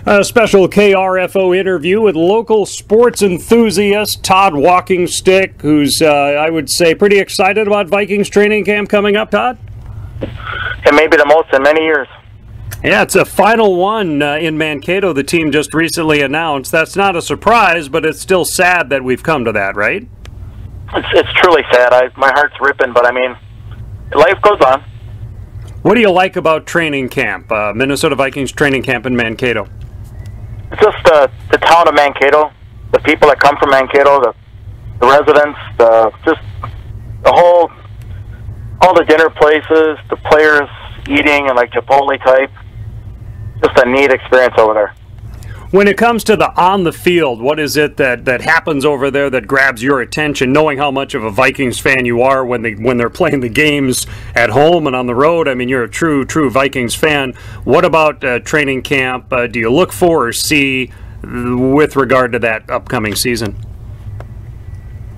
A special KRFO interview with local sports enthusiast Todd Walkingstick, who's, I would say, pretty excited about Vikings training camp coming up, Todd? It may be the most in many years. Yeah, it's a final one in Mankato, the team just recently announced. That's not a surprise, but it's still sad that we've come to that, right? It's truly sad. My heart's ripping, but I mean, life goes on. What do you like about training camp, Minnesota Vikings training camp in Mankato? It's just the town of Mankato, the people that come from Mankato, the residents, all the dinner places, the players eating and like Chipotle type. Just a neat experience over there. When it comes to the on the field, what is it that happens over there that grabs your attention, knowing how much of a Vikings fan you are when they're playing the games at home and on the road? I mean, you're a true Vikings fan. What about training camp do you look for or see with regard to that upcoming season?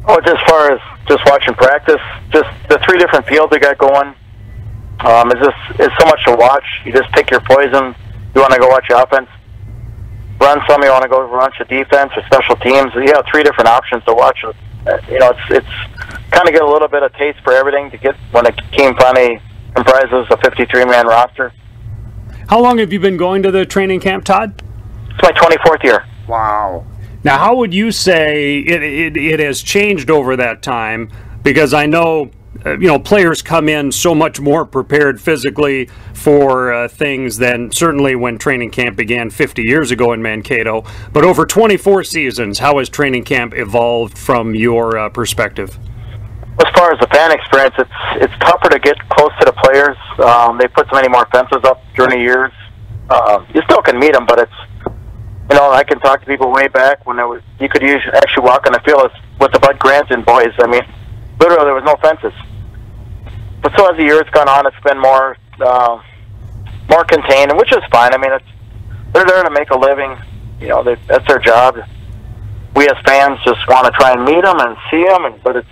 Oh, as far as just watching practice, just the three different fields they got going. It's so much to watch. You just pick your poison. You want to go watch your offense. Run some, you want to go watch the defense or special teams. You have three different options to watch. It's kind of get a little bit of taste for everything to get when a team finally comprises a 53-man roster. How long have you been going to the training camp, Todd? It's my 24th year. Wow. Now, how would you say it has changed over that time? Because I know, players come in so much more prepared physically for things than certainly when training camp began 50 years ago in Mankato. But over 24 seasons, how has training camp evolved from your perspective? As far as the fan experience, it's tougher to get close to the players. They put so many more fences up during the years. You still can meet them, but it's, I can talk to people way back when you could actually walk on the field with the Bud Granton boys. I mean, literally there was no fences. But so as the years gone on, it's been more contained, which is fine. I mean, they're there to make a living. That's their job. We as fans just want to try and meet them and see them, but it's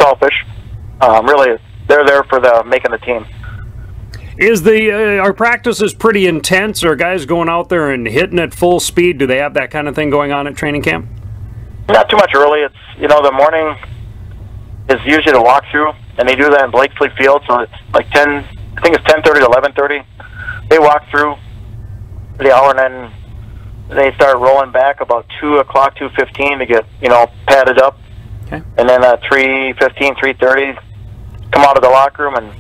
selfish. Really, they're there for making the team. Is our practices pretty intense? Are guys going out there and hitting at full speed? Do they have that kind of thing going on at training camp? Not too much early. It's the morning is usually the walkthrough, and they do that in Blakesley Field, so it's like 10. I think it's 10:30 to 11:30. They walk through for the hour, and then they start rolling back about 2 o'clock, 2:15 to get padded up, okay. And then at 3:15, 3:30, come out of the locker room and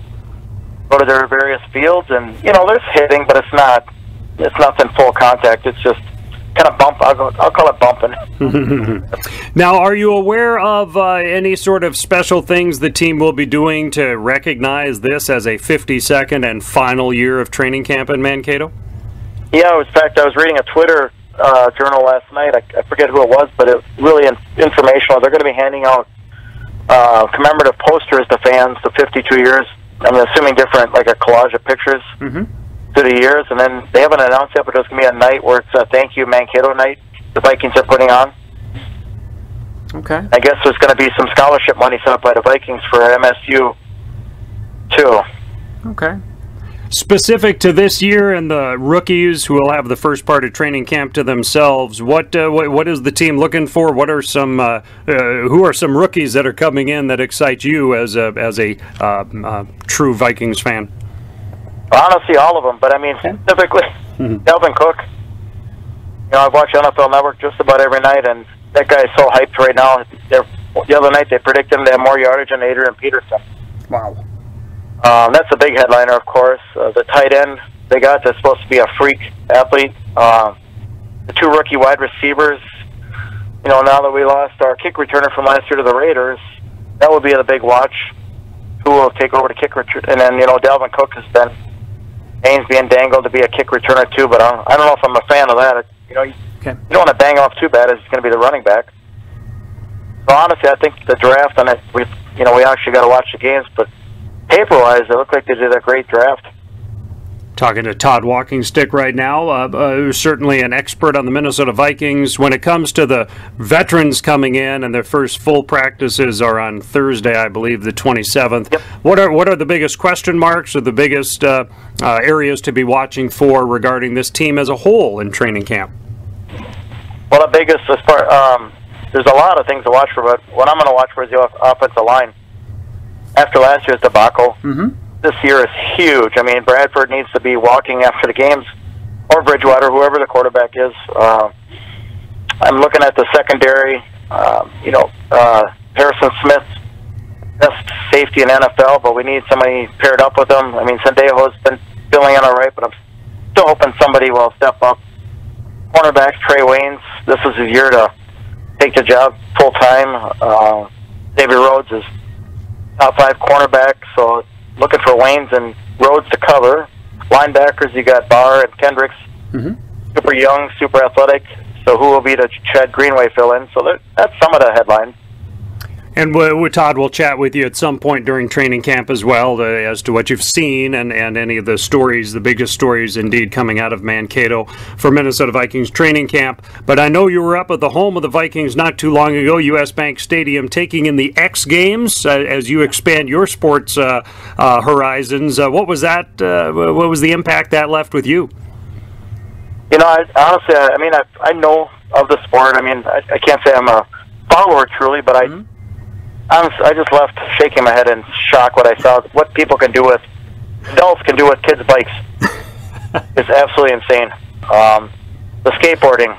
go to their various fields, and there's hitting, but it's nothing full contact. It's just kind of bump. I'll call it bumping. Now, are you aware of any sort of special things the team will be doing to recognize this as a 52nd and final year of training camp in Mankato? Yeah, in fact, I was reading a Twitter journal last night. I forget who it was, but it was really informational. They're going to be handing out commemorative posters to fans for 52 years. I'm assuming different, like a collage of pictures through the years. And then they haven't announced yet, but there's going to be a night where it's a Thank You Mankato night the Vikings are putting on. Okay. I guess there's going to be some scholarship money set up by the Vikings for MSU, too. Okay. Specific to this year and the rookies who will have the first part of training camp to themselves, what is the team looking for? What are some who are some rookies that are coming in that excite you as a true Vikings fan? Honestly, all of them, but I mean specifically Dalvin Cook. I've watched NFL Network just about every night, and that guy is so hyped right now. The other night they predicted him to have more yardage than Adrian Peterson. Wow. That's a big headliner, of course. The tight end they got that's supposed to be a freak athlete. The two rookie wide receivers. Now that we lost our kick returner from last year to the Raiders, that would be the big watch. Who will take over the kick return? And then Dalvin Cook has been names being dangled to be a kick returner too. But I don't know if I'm a fan of that. You don't want to bang off too bad as he's going to be the running back. So honestly, I think the draft on it. We actually got to watch the games, but paper-wise, it looked like they did a great draft. Talking to Todd Walkingstick right now, who's certainly an expert on the Minnesota Vikings. When it comes to the veterans coming in, and their first full practices are on Thursday, I believe, the 27th. Yep. What are the biggest question marks or the biggest areas to be watching for regarding this team as a whole in training camp? Well, the biggest, there's a lot of things to watch for, but what I'm going to watch for is the offensive line. After last year's debacle, this year is huge. I mean, Bradford needs to be walking after the games, or Bridgewater, whoever the quarterback is. I'm looking at the secondary. Harrison Smith, best safety in NFL, but we need somebody paired up with him. I mean, Sendejo's been filling in all right, but I'm still hoping somebody will step up. Cornerbacks, Trey Waynes, this is his year to take the job full time. David Rhodes is top 5 cornerback, so looking for Waynes and Rhodes to cover. Linebackers, you got Barr and Kendricks, super young, super athletic. So who will be the Chad Greenway fill-in? So that's some of the headlines. And Todd will chat with you at some point during training camp as well as to what you've seen and any of the stories, the biggest stories indeed coming out of Mankato for Minnesota Vikings training camp. But I know you were up at the home of the Vikings not too long ago, U.S. Bank Stadium, taking in the X Games as you expand your sports horizons. What was that? What was the impact that left with you? You know, honestly, I know of the sport. I mean, I can't say I'm a follower truly, but I just left shaking my head in shock what I saw. What people can do with, adults can do with kids' bikes is absolutely insane. The skateboarding,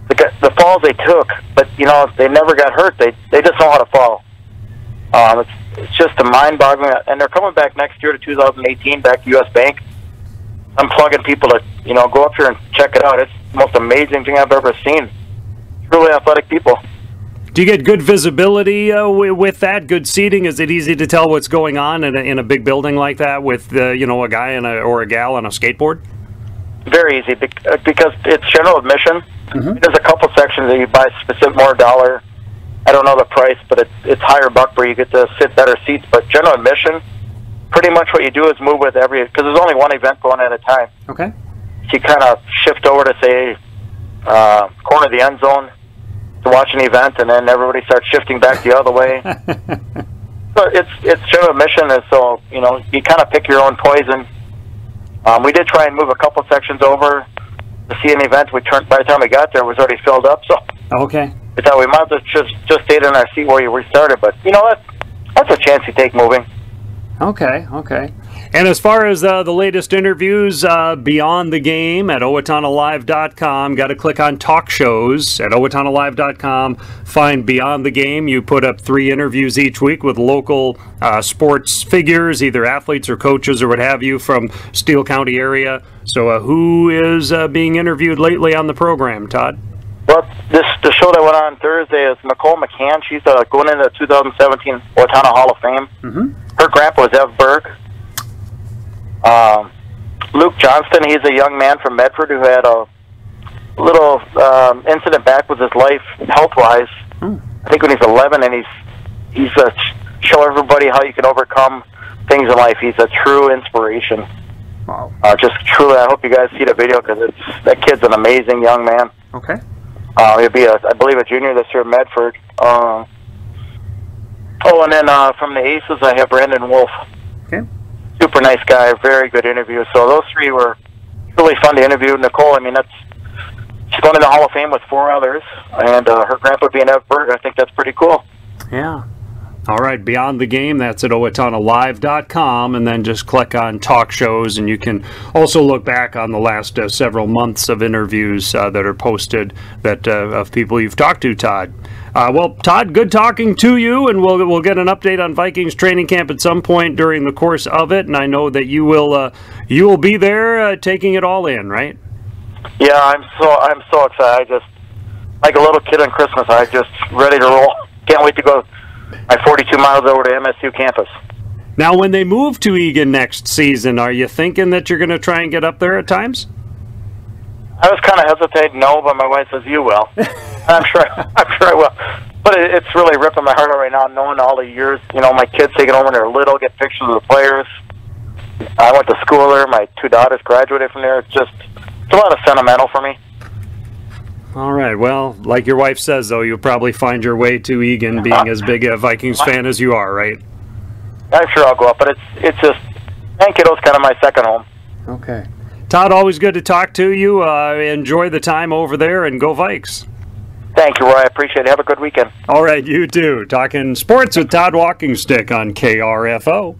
the falls they took, but, you know, they never got hurt. They just know how to fall. It's just a mind-boggling. And they're coming back next year to 2018, back to U.S. Bank. I'm plugging people to, you know, go up here and check it out. It's the most amazing thing I've ever seen. Truly athletic people. Do you get good visibility with that? Good seating? Is it easy to tell what's going on in a big building like that with a guy or a gal on a skateboard? Very easy because it's general admission. There's a couple sections that you buy specific more dollar. I don't know the price, but it's higher buck where you get to sit better seats. But general admission, pretty much what you do is move with because there's only one event going at a time. Okay. So you kind of shift over to say corner of the end zone to watch an event, and then everybody starts shifting back the other way. So it's general admission, and so you kind of pick your own poison. We did try and move a couple sections over to see an event. By the time we got there, it was already filled up. So okay, we thought we might have just stayed in our seat where we started. But that's a chance you take moving. Okay. And as far as the latest interviews beyond the game at OwatonnaLive.com, got to click on talk shows at OwatonnaLive.com. Find Beyond the Game. You put up 3 interviews each week with local sports figures, either athletes or coaches or what have you from Steele County area. So who is being interviewed lately on the program, Todd? Well, the show that went on Thursday is Nicole McCann. She's going into the 2017 Owatonna Hall of Fame. Her grandpa was Ev Berg. Luke Johnston, he's a young man from Medford who had a little incident back with his life health-wise. I think when he's 11, and he's show everybody how you can overcome things in life. He's a true inspiration. Wow. Just truly, I hope you guys see the video because that kid's an amazing young man. Okay. He'll be, I believe, a junior this year at Medford. And then from the Aces, I have Brandon Wolf. Okay. Super nice guy, very good interview. So those 3 were really fun to interview. Nicole, she's going to the Hall of Fame with 4 others, and her grandpa being Ev Berg, I think that's pretty cool. Yeah. All right, Beyond the Game, that's at OwatonnaLive.com, and then just click on Talk Shows, and you can also look back on the last several months of interviews that are posted of people you've talked to, Todd. Well, Todd, good talking to you, and we'll get an update on Vikings training camp at some point during the course of it, and I know that you will be there taking it all in, right? Yeah, I'm so excited. I just, like a little kid on Christmas, I'm just ready to roll. Can't wait to go my 42 miles over to MSU campus. Now, when they move to Eagan next season, are you thinking that you're going to try and get up there at times? I was kind of hesitating, no, but my wife says you will. I'm sure I will. But it's really ripping my heart out right now, knowing all the years, my kids taking over when they're little, get pictures of the players. I went to school there. My 2 daughters graduated from there. It's a lot of sentimental for me. All right. Well, like your wife says, though, you'll probably find your way to Egan, being as big a Vikings fan as you are, right? I'm sure I'll go up, but it's just Mankito's kind of my second home. Okay. Todd, always good to talk to you. Enjoy the time over there, and go Vikes. Thank you, Roy. I appreciate it. Have a good weekend. All right, you too. Talking sports with Todd Walkingstick on KRFO.